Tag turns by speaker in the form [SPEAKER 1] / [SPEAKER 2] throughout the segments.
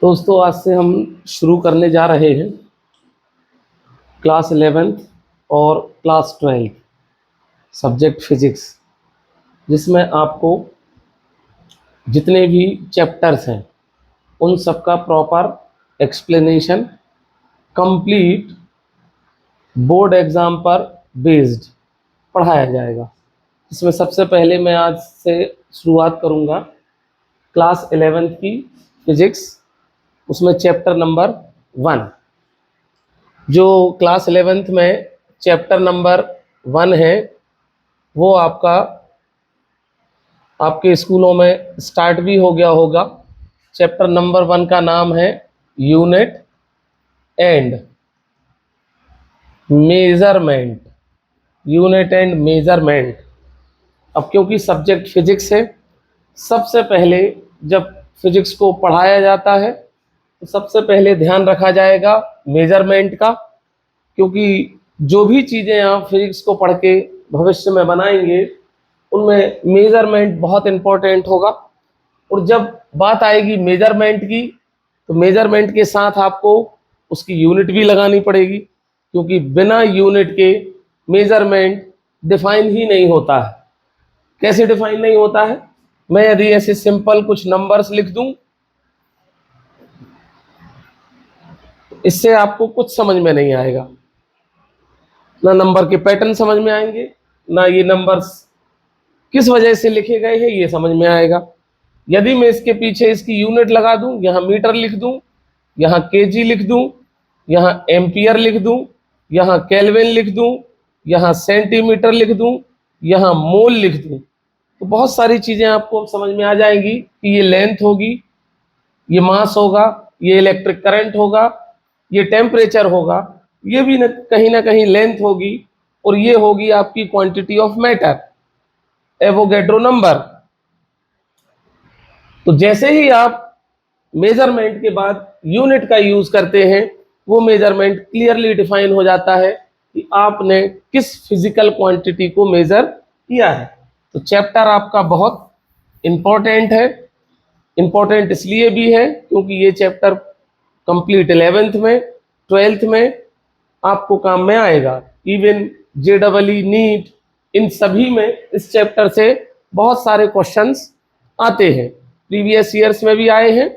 [SPEAKER 1] दोस्तों आज से हम शुरू करने जा रहे हैं क्लास 11th और क्लास 12 सब्जेक्ट फिजिक्स, जिसमें आपको जितने भी चैप्टर्स हैं उन सब का proper explanation complete board exam पर बेस्ड पढ़ाया जाएगा। इसमें सबसे पहले मैं आज से शुरुआत करूंगा क्लास 11th की फिजिक्स, उसमें चैप्टर नंबर 1। जो क्लास 11th में चैप्टर नंबर 1 है वो आपके स्कूलों में स्टार्ट भी हो गया होगा। चैप्टर नंबर 1 का नाम है unit and measurement. Unit and measurement. अब क्योंकि सब्जेक्ट फिजिक्स है, सबसे पहले जब फिजिक्स को पढ़ाया जाता है तो सबसे पहले ध्यान रखा जाएगा मेजरमेंट का, क्योंकि जो भी चीज़ें आप फिजिक्स को पढ़ के भविष्य में बनाएंगे उनमें मेजरमेंट बहुत इम्पोर्टेंट होगा। और जब बात आएगी मेजरमेंट की तो मेजरमेंट के साथ आपको उसकी यूनिट भी लगानी पड़ेगी, क्योंकि बिना यूनिट के मेजरमेंट डिफाइन ही नहीं होता है। कैसे डिफाइन नहीं होता है? मैं यदि ऐसे सिंपल कुछ नंबर्स लिख दूं, इससे आपको कुछ समझ में नहीं आएगा, ना नंबर के पैटर्न समझ में आएंगे, ना ये नंबर्स किस वजह से लिखे गए हैं ये समझ में आएगा। यदि मैं इसके पीछे इसकी यूनिट लगा दूं, यहाँ मीटर लिख दूं, यहाँ केजी लिख दूं, यहाँ एम्पियर लिख दूं, यहाँ केल्विन लिख दूं, यहाँ सेंटीमीटर लिख दूं, यहाँ मोल लिख दूं, तो बहुत सारी चीजें आपको समझ में आ जाएंगी कि ये लेंथ होगी, ये मास होगा, ये इलेक्ट्रिक करंट होगा, ये टेम्परेचर होगा, ये भी ना कहीं लेंथ होगी, और ये होगी आपकी quantity of matter, Avogadro number. तो जैसे ही आप मेजरमेंट के बाद यूनिट का यूज करते हैं, वो मेजरमेंट क्लियरली डिफाइन हो जाता है कि आपने किस फिजिकल क्वांटिटी को मेजर किया है। तो चैप्टर आपका बहुत इंपॉर्टेंट है। इंपॉर्टेंट इसलिए भी है क्योंकि ये चैप्टर कंप्लीट 11th में 12th में आपको काम में आएगा। इवन JEE नीट इन सभी में इस चैप्टर से बहुत सारे क्वेश्चंस आते हैं। प्रीवियस ईयर्स में भी आए हैं,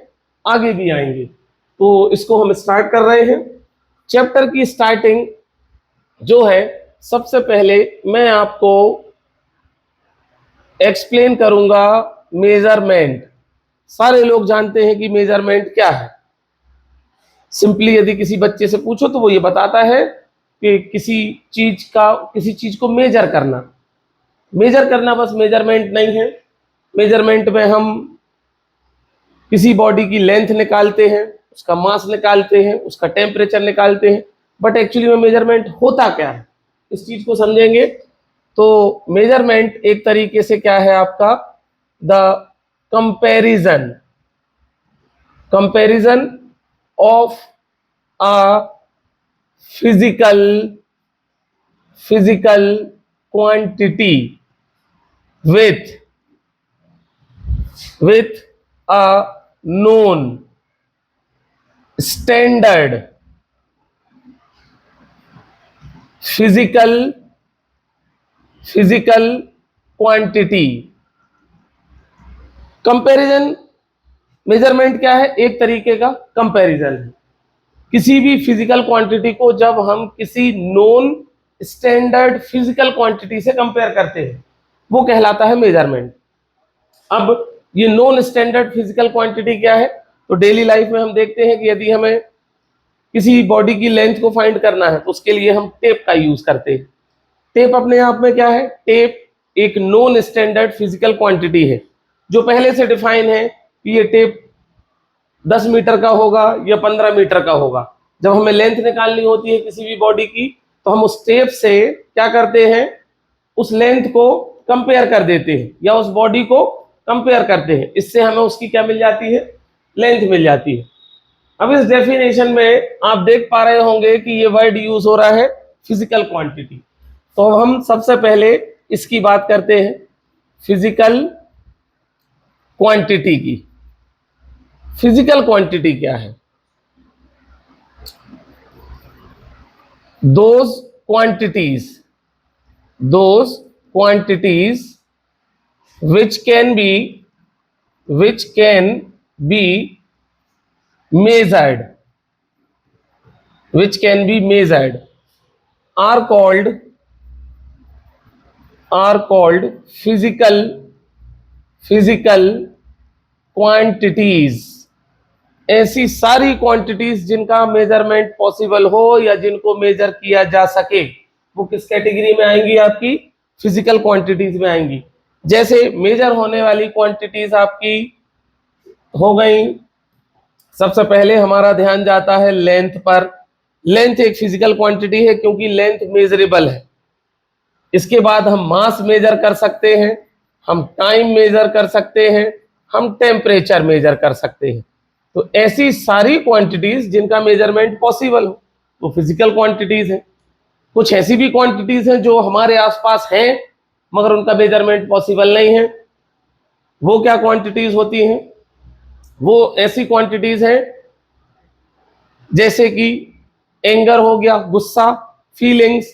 [SPEAKER 1] आगे भी आएंगे। तो इसको हम स्टार्ट कर रहे हैं। चैप्टर की स्टार्टिंग जो है, सबसे पहले मैं आपको एक्सप्लेन करूंगा मेजरमेंट। सारे लोग जानते हैं कि मेजरमेंट क्या है। सिंपली यदि किसी बच्चे से पूछो तो वो ये बताता है कि किसी चीज को मेजर करना। मेजर करना बस मेजरमेंट नहीं है। मेजरमेंट में हम किसी बॉडी की लेंथ निकालते हैं, उसका मास निकालते हैं, उसका टेम्परेचर निकालते हैं, बट एक्चुअली में मेजरमेंट होता क्या है, इस चीज को समझेंगे। तो मेजरमेंट एक तरीके से क्या है आपका, the comparison of a physical quantity with a known standard physical quantity। Comparison measurement क्या है? एक तरीके का कंपैरिजन है। किसी भी फिजिकल क्वांटिटी को जब हम किसी नोन स्टैंडर्ड फिजिकल क्वांटिटी से कंपेयर करते हैं वो कहलाता है मेजरमेंट। अब ये नॉन स्टैंडर्ड फिजिकल क्वांटिटी क्या है? तो डेली लाइफ में हम देखते हैं कि यदि हमें किसी बॉडी की लेंथ को फाइंड करना है तो उसके लिए हम टेप का यूज करते हैं। टेप अपने आप में क्या है? टेप एक नॉन स्टैंडर्ड फिजिकल क्वांटिटी है जो पहले से डिफाइन है कि ये टेप 10 मीटर का होगा या 15 मीटर का होगा। जब हमें लेंथ निकालनी होती है किसी भी बॉडी की तो हम उस टेप से क्या करते हैं, उस लेंथ को कंपेयर कर देते हैं या उस बॉडी को कंपेयर करते हैं। इससे हमें उसकी क्या मिल जाती है? लेंथ मिल जाती है। अब इस डेफिनेशन में आप देख पा रहे होंगे कि ये वर्ड यूज हो रहा है फिजिकल क्वांटिटी। तो हम सबसे पहले इसकी बात करते हैं, फिजिकल क्वांटिटी की। फिजिकल क्वांटिटी क्या है? those quantities which can be measured are called physical quantities। ऐसी सारी क्वांटिटीज जिनका मेजरमेंट पॉसिबल हो या जिनको मेजर किया जा सके वो किस कैटेगरी में आएंगी? आपकी फिजिकल क्वांटिटीज में आएंगी। जैसे मेजर होने वाली क्वांटिटीज आपकी हो गई, सबसे पहले हमारा ध्यान जाता है लेंथ पर। लेंथ एक फिजिकल क्वांटिटी है क्योंकि लेंथ मेजरेबल है। इसके बाद हम मास मेजर कर सकते हैं, हम टाइम मेजर कर सकते हैं, हम टेम्परेचर मेजर कर सकते हैं। तो ऐसी सारी क्वांटिटीज जिनका मेजरमेंट पॉसिबल हो वो फिजिकल क्वांटिटीज हैं। कुछ ऐसी भी क्वांटिटीज हैं जो हमारे आसपास हैं मगर उनका मेजरमेंट पॉसिबल नहीं है। वो क्या क्वांटिटीज होती हैं? वो ऐसी क्वांटिटीज हैं जैसे कि एंगर हो गया, गुस्सा, फीलिंग्स,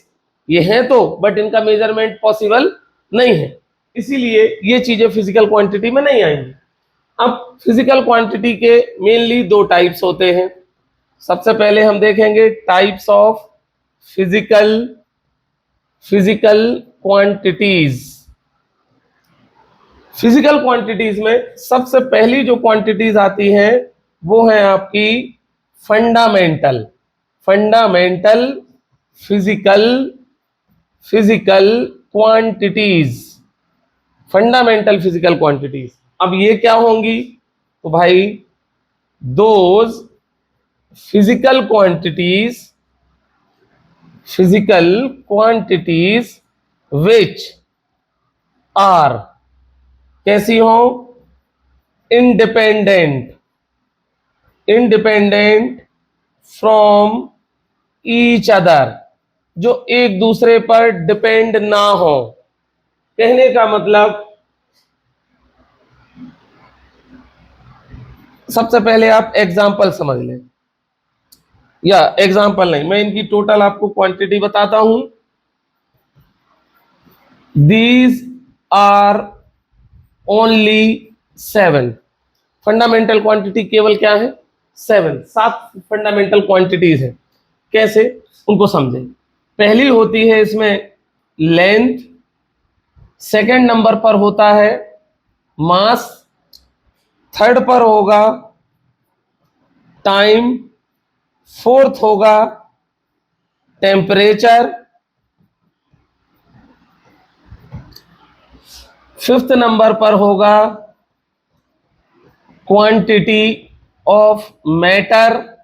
[SPEAKER 1] ये हैं तो बट इनका मेजरमेंट पॉसिबल नहीं है, इसीलिए ये चीजें फिजिकल क्वांटिटी में नहीं आएंगी। अब फिजिकल क्वांटिटी के मेनली दो टाइप्स होते हैं। सबसे पहले हम देखेंगे types of physical quantities. Physical quantities में सबसे पहली जो क्वांटिटीज आती हैं वो है आपकी fundamental physical quantities. Fundamental physical quantities अब ये क्या होंगी? तो भाई those physical quantities which are कैसी हो? इंडिपेंडेंट फ्रॉम ईच अदर, जो एक दूसरे पर डिपेंड ना हो। कहने का मतलब सबसे पहले आप एग्जाम्पल समझ लें, या एग्जाम्पल नहीं, मैं इनकी टोटल आपको क्वांटिटी बताता हूं। These are only 7 fundamental quantity. केवल क्या है? 7 फंडामेंटल क्वांटिटीज है। कैसे उनको समझें। पहली होती है इसमें लेंथ, सेकंड नंबर पर होता है मास, थर्ड पर होगा टाइम, फोर्थ होगा टेम्परेचर, फिफ्थ नंबर पर होगा quantity of matter,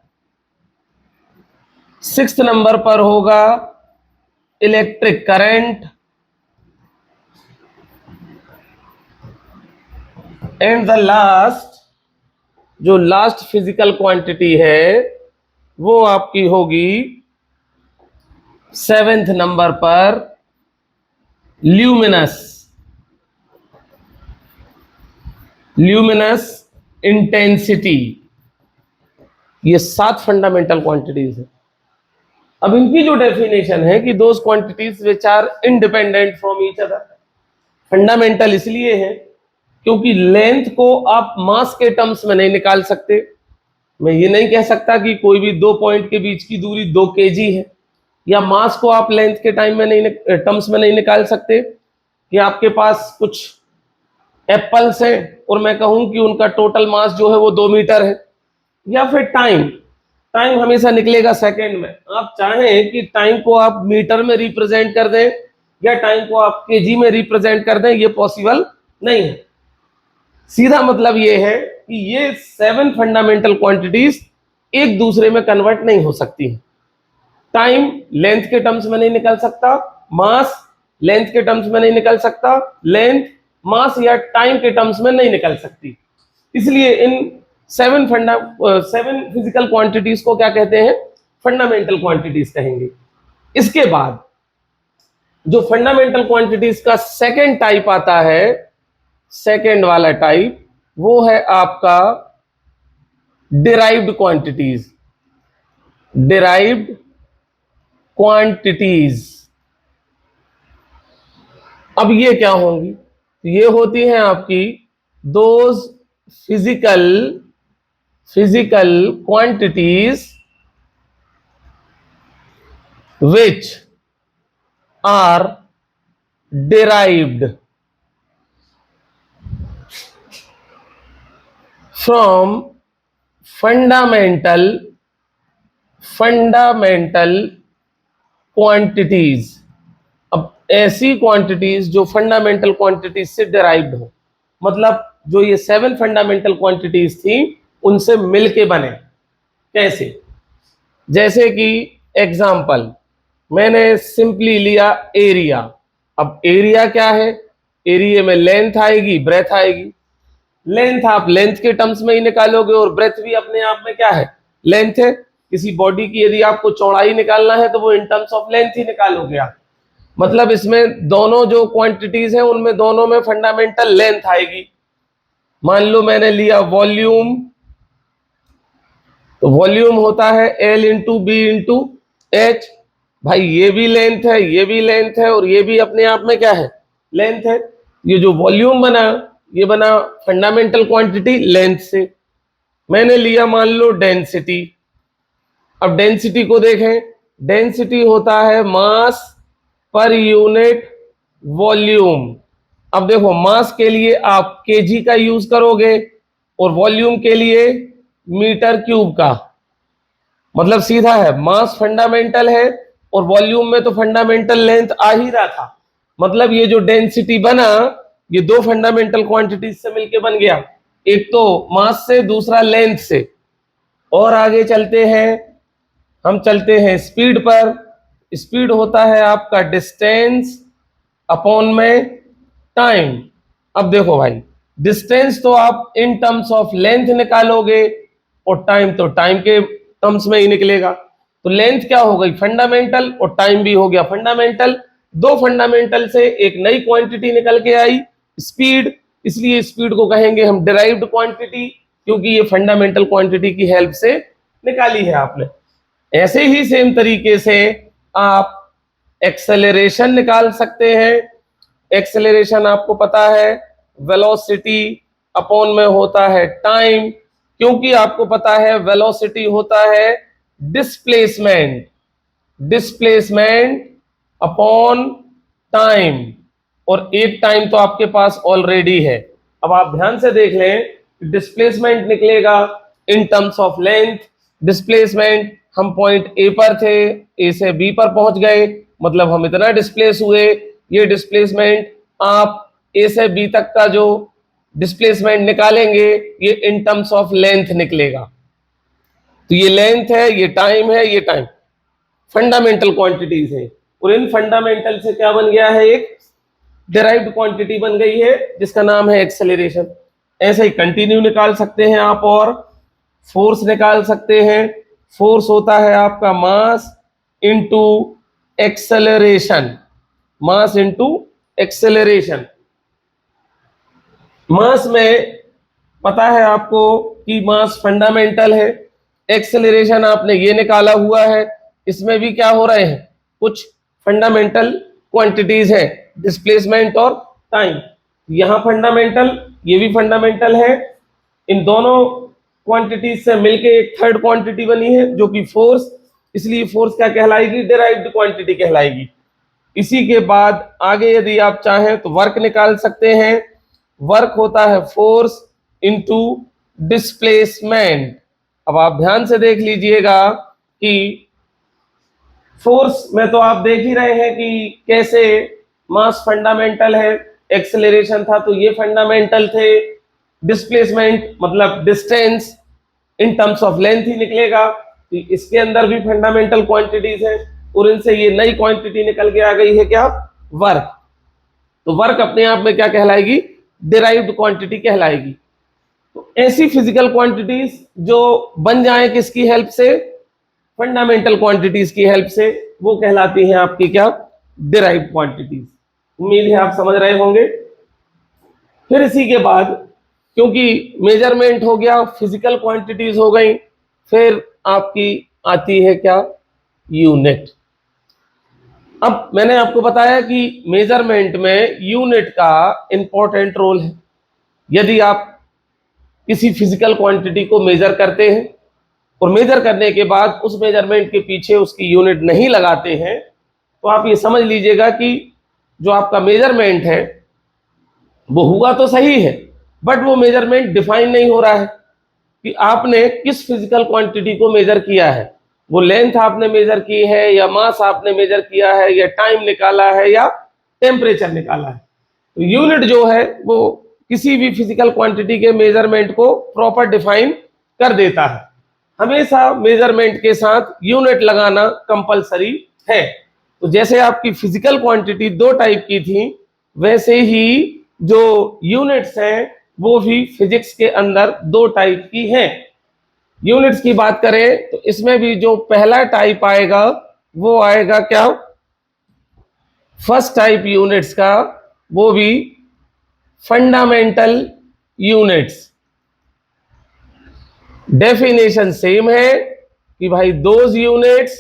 [SPEAKER 1] sixth number पर होगा electric current, and the last, जो लास्ट फिजिकल क्वांटिटी है वो आपकी होगी 7th नंबर पर ल्यूमिनस इंटेंसिटी। ये 7 फंडामेंटल क्वांटिटीज है। अब इनकी जो डेफिनेशन है कि those quantities which are independent from each other. Fundamental इसलिए है क्योंकि लेंथ को आप मास के टर्म्स में नहीं निकाल सकते। मैं ये नहीं कह सकता कि कोई भी 2 पॉइंट के बीच की दूरी 2 kg है, या मास को आप लेंथ के टाइम में नहीं टर्म्स में नहीं निकाल सकते कि आपके पास कुछ एप्पल्स हैं और मैं कहूं कि उनका टोटल मास जो है वो 2 मीटर है। या फिर टाइम हमेशा निकलेगा सेकंड में। आप चाहें कि टाइम को आप मीटर में रिप्रेजेंट कर दें या टाइम को आप केजी में रिप्रेजेंट कर दें, ये पॉसिबल नहीं है। सीधा मतलब ये है कि ये 7 फंडामेंटल क्वांटिटीज एक दूसरे में कन्वर्ट नहीं हो सकती हैं। टाइम लेंथ के टर्म्स में नहीं निकल सकता, मास लेंथ के टर्म्स में नहीं निकल सकता, लेंथ मास या टाइम के टर्म्स में नहीं निकल सकती। इसलिए इन 7 फिजिकल क्वांटिटीज को क्या कहते हैं? फंडामेंटल क्वांटिटीज कहेंगे। इसके बाद जो फंडामेंटल क्वांटिटीज का सेकंड टाइप आता है, सेकंड वाला टाइप, वो है आपका डिराइव्ड क्वांटिटीज, डिराइव्ड क्वांटिटीज। अब ये क्या होंगी? ये होती हैं आपकी those physical quantities which are derived from fundamental quantities. अब ऐसी क्वांटिटीज जो फंडामेंटल क्वांटिटीज से डिराइव्ड हो, मतलब जो ये 7 फंडामेंटल क्वांटिटीज थी उनसे मिलके बने। कैसे? जैसे कि एग्जाम्पल, मैंने सिंपली लिया एरिया। अब एरिया क्या है? एरिया में लेंथ आएगी, ब्रेथ आएगी। लेंथ आप लेंथ के टर्म्स में ही निकालोगे और ब्रेथ भी अपने आप में क्या है? लेंथ है। किसी बॉडी की यदि आपको चौड़ाई निकालना है तो वो इन टर्म्स ऑफ लेंथ ही निकालोगे आप। मतलब इसमें दोनों जो क्वांटिटीज हैं उनमें दोनों में फंडामेंटल लेंथ आएगी। मान लो मैंने लिया वॉल्यूम, तो वॉल्यूम होता है L into B into H. भाई ये भी लेंथ है, ये भी लेंथ है और ये भी अपने आप में क्या है? लेंथ है। ये जो वॉल्यूम बना, ये बना फंडामेंटल क्वांटिटी लेंथ से। मैंने लिया मान लो डेंसिटी। अब डेंसिटी को देखें, डेंसिटी होता है मास पर यूनिट वॉल्यूम। अब देखो, मास के लिए आप केजी का यूज करोगे और वॉल्यूम के लिए मीटर क्यूब का। मतलब सीधा है, मास फंडामेंटल है और वॉल्यूम में तो फंडामेंटल लेंथ आ ही रहा था। मतलब ये जो डेंसिटी बना, ये दो फंडामेंटल क्वांटिटीज से मिलके बन गया, एक तो मास से, दूसरा लेंथ से। और आगे चलते हैं, हम चलते हैं स्पीड पर। स्पीड होता है आपका डिस्टेंस अपॉन में टाइम। अब देखो भाई, डिस्टेंस तो आप इन टर्म्स ऑफ लेंथ निकालोगे और टाइम तो टाइम के टर्म्स में ही निकलेगा। तो लेंथ क्या हो गई? फंडामेंटल, और टाइम भी हो गया फंडामेंटल। दो फंडामेंटल से एक नई क्वांटिटी निकल के आई, स्पीड। इसलिए स्पीड को कहेंगे हम डिराइव्ड क्वांटिटी, क्योंकि ये फंडामेंटल क्वांटिटी की हेल्प से निकाली है आपने। ऐसे ही सेम तरीके से आप एक्सेलरेशन निकाल सकते हैं। एक्सेलरेशन आपको पता है वेलोसिटी अपॉन में होता है टाइम, क्योंकि आपको पता है वेलोसिटी होता है डिस्प्लेसमेंट, डिस्प्लेसमेंट अपॉन टाइम। और एक टाइम तो आपके पास ऑलरेडी है। अब आप ध्यान से देख लें, डिस्प्लेसमेंट निकलेगा इन टर्म्स ऑफ लेंथ। डिस्प्लेसमेंट, हम पॉइंट ए पर थे, ए से बी पर पहुंच गए, मतलब हम इतना डिस्प्लेस हुए। ये डिस्प्लेसमेंट आप ए से बी तक का जो डिस्प्लेसमेंट निकालेंगे, ये इन टर्म्स ऑफ लेंथ निकलेगा। तो ये लेंथ है, ये टाइम है, ये टाइम फंडामेंटल क्वांटिटीज है। और इन फंडामेंटल से क्या बन गया है? एक डिराइव्ड क्वांटिटी बन गई है जिसका नाम है एक्सेलरेशन। ऐसे ही कंटिन्यू निकाल सकते हैं आप, और फोर्स निकाल सकते हैं। फोर्स होता है आपका mass into acceleration, mass into acceleration. Mass में पता है आपको कि मास फंडामेंटल है। एक्सेलरेशन आपने ये निकाला हुआ है, इसमें भी क्या हो रहे हैं? कुछ फंडामेंटल क्वांटिटीज है, डिस्प्लेसमेंट और टाइम। यहां फंडामेंटल, ये भी फंडामेंटल है। इन दोनों क्वांटिटीज से मिलके एक थर्ड क्वांटिटी बनी है जो कि फोर्स। इसलिए फोर्स क्या कहलाएगी? डिराइव्ड क्वांटिटी कहलाएगी। इसी के बाद आगे यदि आप चाहें तो वर्क निकाल सकते हैं। वर्क होता है फोर्स इंटू डिस्प्लेसमेंट। अब आप ध्यान से देख लीजिएगा कि फोर्स में तो आप देख ही रहे हैं कि कैसे मास फंडामेंटल है, एक्सेलरेशन था तो ये फंडामेंटल थे। डिस्प्लेसमेंट मतलब distance in terms of length ही निकलेगा। तो इसके अंदर भी फंडामेंटल क्वांटिटीज है और इनसे ये नई क्वांटिटी निकल के आ गई है, क्या? वर्क। तो वर्क अपने आप में क्या कहलाएगी? डिराइव्ड क्वांटिटी कहलाएगी। तो ऐसी फिजिकल क्वांटिटीज जो बन जाए किसकी हेल्प से? फंडामेंटल क्वांटिटीज की हेल्प से, वो कहलाती हैं आपकी क्या? Derived quantities. उम्मीद है आप समझ रहे होंगे। फिर इसी के बाद क्योंकि मेजरमेंट हो गया, फिजिकल क्वांटिटीज हो गई, फिर आपकी आती है क्या, यूनिट। अब मैंने आपको बताया कि मेजरमेंट में यूनिट का इंपॉर्टेंट रोल है। यदि आप किसी फिजिकल क्वांटिटी को मेजर करते हैं और मेजर करने के बाद उस मेजरमेंट के पीछे उसकी यूनिट नहीं लगाते हैं, तो आप ये समझ लीजिएगा कि जो आपका मेजरमेंट है वो हुआ तो सही है, बट वो मेजरमेंट डिफाइन नहीं हो रहा है कि आपने किस फिजिकल क्वांटिटी को मेजर किया है। वो लेंथ आपने मेजर की है, या मास आपने मेजर किया है, या टाइम निकाला है, या टेम्परेचर निकाला है। तो यूनिट जो है वो किसी भी फिजिकल क्वांटिटी के मेजरमेंट को प्रॉपर डिफाइन कर देता है। हमेशा मेजरमेंट के साथ यूनिट लगाना कंपलसरी है। तो जैसे आपकी फिजिकल क्वांटिटी दो टाइप की थी, वैसे ही जो यूनिट्स हैं वो भी फिजिक्स के अंदर दो टाइप की हैं। यूनिट्स की बात करें तो इसमें भी जो पहला टाइप आएगा वो आएगा क्या, फर्स्ट टाइप यूनिट्स का, वो भी फंडामेंटल यूनिट्स। डेफिनेशन सेम है कि भाई those units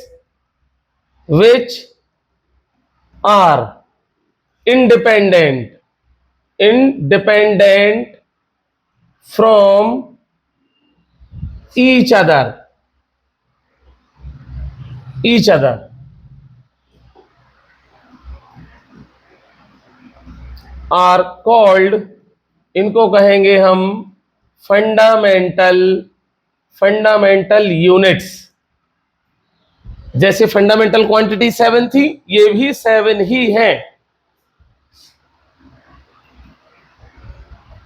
[SPEAKER 1] which are independent from each other are called, इनको कहेंगे हम फंडामेंटल यूनिट्स। जैसे फंडामेंटल क्वांटिटी 7 थी, ये भी 7 ही है।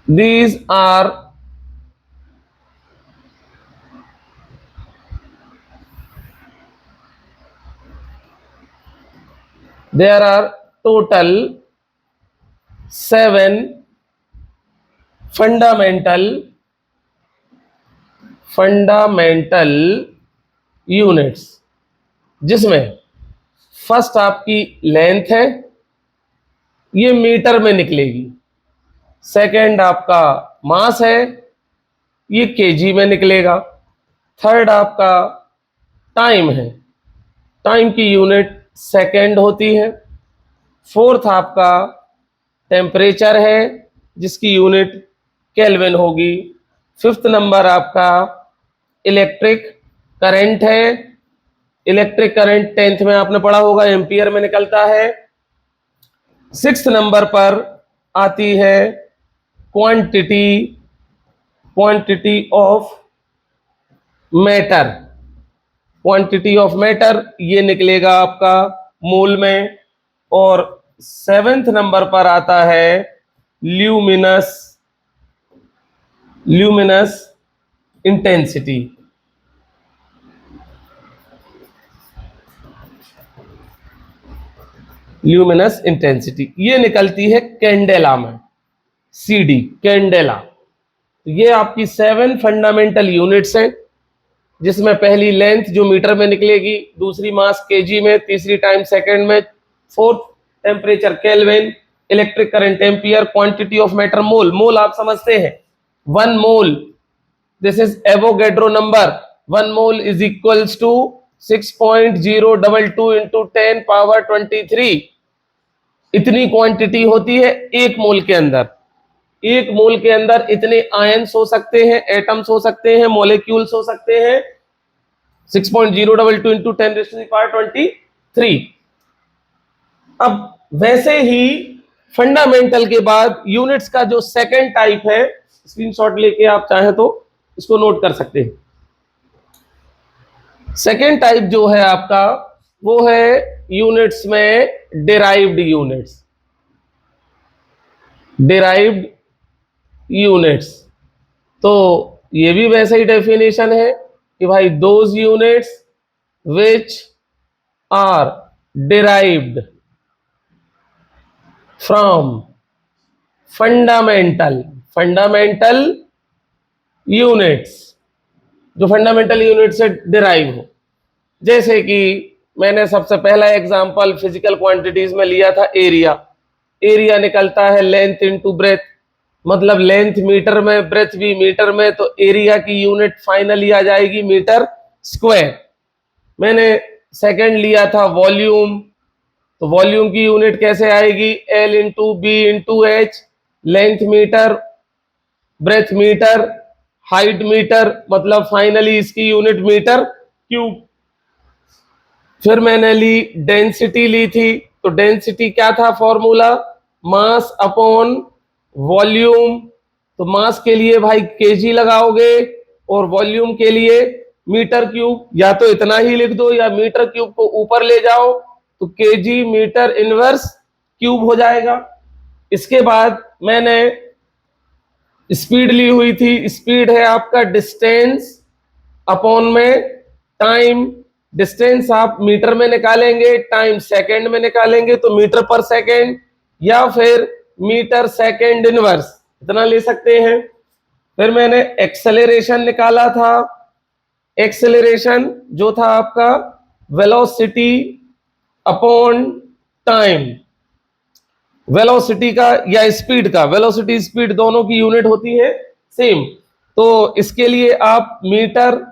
[SPEAKER 1] These are there are total 7 fundamental units, जिसमें फर्स्ट आपकी लेंथ है, ये मीटर में निकलेगी। सेकंड आपका मास है, ये केजी में निकलेगा। थर्ड आपका टाइम है, टाइम की यूनिट सेकंड होती है। फोर्थ आपका टेम्परेचर है, जिसकी यूनिट केल्विन होगी। फिफ्थ नंबर आपका इलेक्ट्रिक करंट है। इलेक्ट्रिक करंट 10th में आपने पढ़ा होगा, एम्पियर में निकलता है। सिक्स्थ नंबर पर आती है quantity of matter. Quantity of matter ये निकलेगा आपका मोल में। और 7th नंबर पर आता है ल्यूमिनस इंटेंसिटी। ल्यूमिनस इंटेंसिटी ये निकलती है कैंडेला में, CD कैंडेला। ये आपकी 7 फंडामेंटल यूनिट्स हैं, जिसमें पहली लेंथ जो मीटर में निकलेगी, दूसरी मास केजी में, तीसरी टाइम सेकंड में, fourth temperature kelvin, electric current ampere, quantity of matter mole. Mole आप समझते हैं, 1 mole, this is Avogadro number. 1 mole is equals to 6.022 into 10 power 23। इतनी क्वांटिटी होती है एक मोल के अंदर। एक मोल के अंदर इतने आयंस हो सकते हैं, एटम्स हो सकते हैं, मॉलिक्यूल्स हो सकते हैं। 6.022 इंटू 10⁻23। अब वैसे ही फंडामेंटल के बाद यूनिट्स का जो सेकंड टाइप है, स्क्रीनशॉट लेके आप चाहे तो इसको नोट कर सकते हैं। सेकंड टाइप जो है आपका, वो है यूनिट्स में डिराइव्ड यूनिट्स। तो ये भी वैसे ही डेफिनेशन है कि भाई those units which are derived from fundamental units, जो फंडामेंटल यूनिट से डिराइव हो। जैसे कि मैंने सबसे पहला एग्जांपल फिजिकल क्वांटिटीज में लिया था, एरिया निकलता है लेंथ इनटू ब्रेथ। मतलब लेंथ मीटर में, ब्रेथ भी मीटर में, तो एरिया की यूनिट फाइनली आ जाएगी मीटर स्क्वायर। मैंने सेकंड लिया था वॉल्यूम, तो वॉल्यूम की यूनिट कैसे आएगी, L into B into H, length metre, breadth metre, height metre, मतलब फाइनली इसकी यूनिट मीटर क्यूब। फिर मैंने ली डेंसिटी ली थी, तो डेंसिटी क्या था फॉर्मूला, मास अपॉन वॉल्यूम। तो मास के लिए भाई केजी लगाओगे और वॉल्यूम के लिए मीटर क्यूब, या तो इतना ही लिख दो या मीटर क्यूब को ऊपर ले जाओ तो केजी मीटर इनवर्स क्यूब हो जाएगा। इसके बाद मैंने स्पीड ली हुई थी, स्पीड है आपका डिस्टेंस अपॉन में टाइम। डिस्टेंस आप मीटर में निकालेंगे, टाइम सेकंड में निकालेंगे तो मीटर पर सेकंड, या फिर मीटर सेकंड इनवर्स, इतना ले सकते हैं। फिर मैंने एक्सेलरेशन निकाला था, एक्सेलरेशन जो था आपका वेलोसिटी अपॉन टाइम। वेलोसिटी का या स्पीड का, वेलोसिटी स्पीड दोनों की यूनिट होती है सेम, तो इसके लिए आप मीटर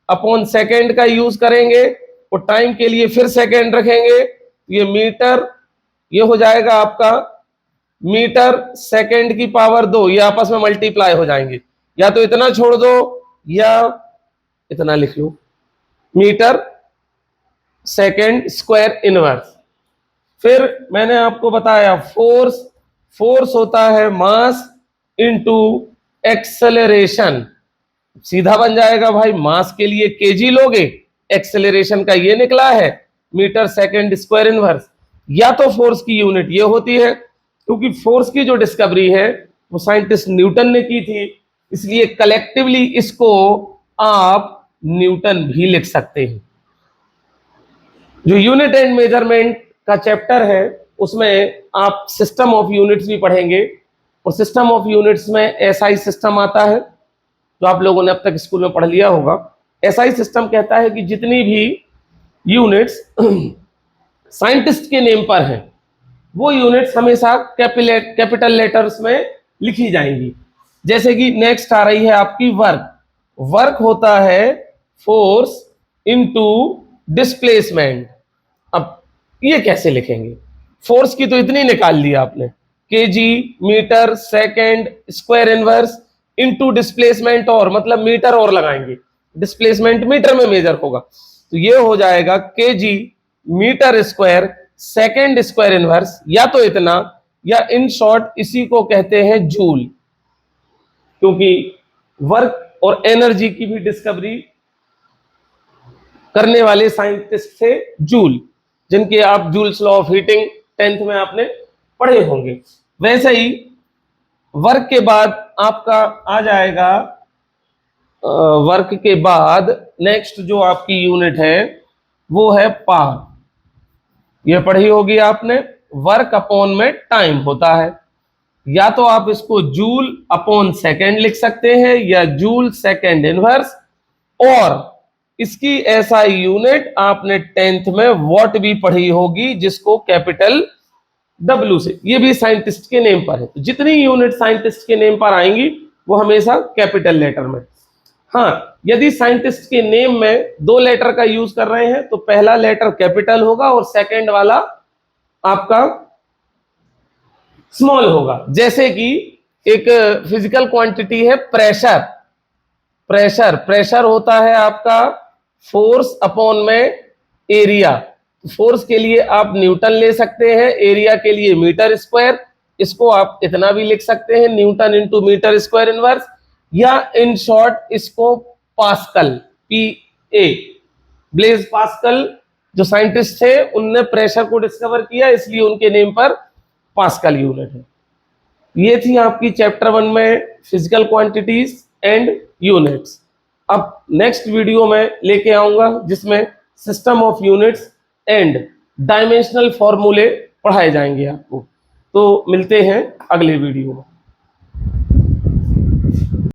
[SPEAKER 1] अपॉन सेकंड का यूज करेंगे और टाइम के लिए फिर सेकंड रखेंगे। ये मीटर, ये हो जाएगा आपका मीटर सेकंड की पावर 2, ये आपस में मल्टीप्लाई हो जाएंगे, या तो इतना छोड़ दो या इतना लिख लो, मीटर सेकंड स्क्वायर इनवर्स। फिर मैंने आपको बताया फोर्स, फोर्स होता है मास इनटू एक्सेलरेशन। सीधा बन जाएगा भाई, मास के लिए केजी लोगे, एक्सेलरेशन का ये निकला है मीटर सेकंड स्क्वायर इनवर्स। या तो फोर्स की यूनिट ये होती है, क्योंकि फोर्स की जो डिस्कवरी है वो साइंटिस्ट न्यूटन ने की थी, इसलिए कलेक्टिवली इसको आप न्यूटन भी लिख सकते हैं। जो यूनिट एंड मेजरमेंट का चैप्टर है उसमें आप सिस्टम ऑफ यूनिट्स भी पढ़ेंगे, और सिस्टम ऑफ यूनिट्स में एसआई सिस्टम आता है जो आप लोगों ने अब तक स्कूल में पढ़ लिया होगा। एसआई सिस्टम कहता है कि जितनी भी यूनिट्स साइंटिस्ट के नेम पर हैं वो यूनिट्स हमेशा कैपिटल लेटर्स में लिखी जाएंगी। जैसे कि नेक्स्ट आ रही है आपकी वर्क, वर्क होता है फोर्स इनटू डिस्प्लेसमेंट। अब ये कैसे लिखेंगे, फोर्स की तो इतनी निकाल लिया आपने, KG meter second square inverse into displacement, और मतलब मीटर और लगाएंगे, डिस्प्लेसमेंट मीटर में मेजर होगा, तो ये हो जाएगा KG meter square second square inverse, या तो इतना, या इन शॉर्ट इसी को कहते हैं जूल, क्योंकि वर्क और एनर्जी की भी डिस्कवरी करने वाले साइंटिस्ट थे जूल, जिनके आप joules law of heating 10th में आपने पढ़े होंगे। वैसे ही वर्क के बाद आपका आ जाएगा, वर्क के बाद नेक्स्ट जो आपकी यूनिट है वो है पावर, ये पढ़ी होगी आपने। वर्क अपॉन में टाइम होता है, या तो आप इसको जूल अपॉन सेकेंड लिख सकते हैं या जूल सेकेंड इनवर्स, और इसकी एसआई यूनिट आपने 10th में वॉट भी पढ़ी होगी, जिसको कैपिटल डब्ल्यू से, ये भी साइंटिस्ट के नेम पर है। तो जितनी यूनिट साइंटिस्ट के नेम पर आएंगी वो हमेशा कैपिटल लेटर में। हाँ, यदि साइंटिस्ट के नेम में 2 लेटर का यूज कर रहे हैं तो पहला लेटर कैपिटल होगा और सेकंड वाला आपका स्मॉल होगा। जैसे कि एक फिजिकल क्वांटिटी है प्रेशर, प्रेशर, प्रेशर होता है आपका फोर्स अपॉन में एरिया। फोर्स के लिए आप न्यूटन ले सकते हैं, एरिया के लिए मीटर स्क्वायर, इसको आप इतना भी लिख सकते हैं newton into meter square inverse, या इन शॉर्ट इसको पास्कल, PA, ब्लेज पास्कल जो साइंटिस्ट थे उनने प्रेशर को डिस्कवर किया, इसलिए उनके नेम पर पास्कल यूनिट है। ये थी आपकी चैप्टर 1 में फिजिकल क्वांटिटीज एंड यूनिट्स। अब नेक्स्ट वीडियो में लेके आऊंगा जिसमें system of units and dimensional फॉर्मूले पढ़ाए जाएंगे आपको। तो मिलते हैं अगले वीडियो में।